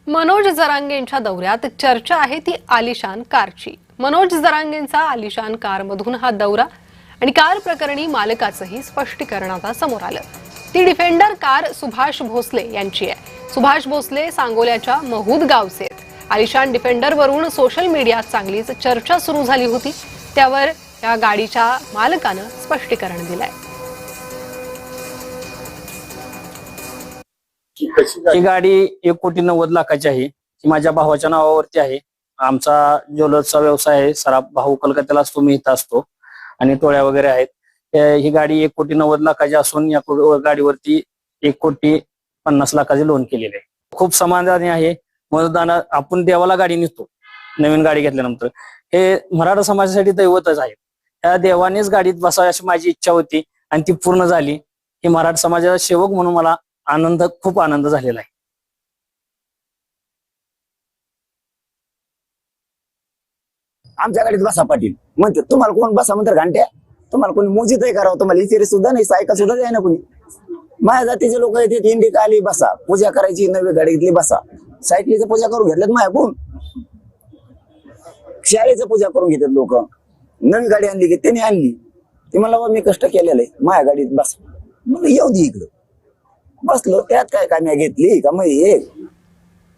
मनोज जरांगेंच्या दौऱ्यात चर्चा आहे ती आलिशान कारची। मनोज जरांगेंचा आलिशान कारमधून हा दौरा आणि कार प्रकरणी मालकाचंही स्पष्टीकरण आता समोर आलं। ती डिफेंडर कार सुभाष भोसले यांची आहे। सुभाष भोसले सांगोल्याच्या महूद गावचे आहेत। आलिशान डिफेंडरवरून सोशल मीडियात चांगलीच चर्चा सुरू झाली होती, त्यावर या गाडीच्या मालकानं स्पष्टीकरण दिलंय। ही गाडी 1,90,00,000ची आहे। ही माझ्या भावाच्या नावावरती आहे। आमचा ज्वेलर्सचा व्यवसाय आहे। सराफ भाऊ कलकत्त्याला असतो, मी इथं असतो आणि टोळ्या वगैरे आहेत। ही गाडी 1,90,00,000ची असून या गाडीवरती 1,50,00,000चे लोन केलेले आहे। खूप समाधानी आहे। मतदाना आपण देवाला गाडी नेतो नवीन गाडी घेतल्यानंतर, हे मराठा समाजासाठी दैवतच आहे। त्या देवानेच गाडीत बसावी अशी माझी इच्छा होती आणि ती पूर्ण झाली। ही मराठा समाजाचा सेवक म्हणून मला खूप आनंद झालेला आहे। आमच्या गाडीत बसा पाटील म्हणते, तुम्हाला कोण बसा म्हणतात घंट्या, तुम्हाला कोणी मोजित करावं, तुम्हाला इथे सुद्धा नाही, सायका सुद्धा आहे ना कोणी। माझ्या जातीचे लोक येते, इंडिका आली बसा, पूजा करायची, नवी गाडी घेतली बसा, सायकलीचं पूजा करून घेतल्यात माझ्या कोण, शाळेचं पूजा करून घेतात लोक। नवी गाडी आणली की त्यांनी आणली, ती मला मी कष्ट केलेलं आहे, माझ्या गाडीत बसा, मग येऊ दे इकडं बसलो, त्यात काय काम्या घेतली का मग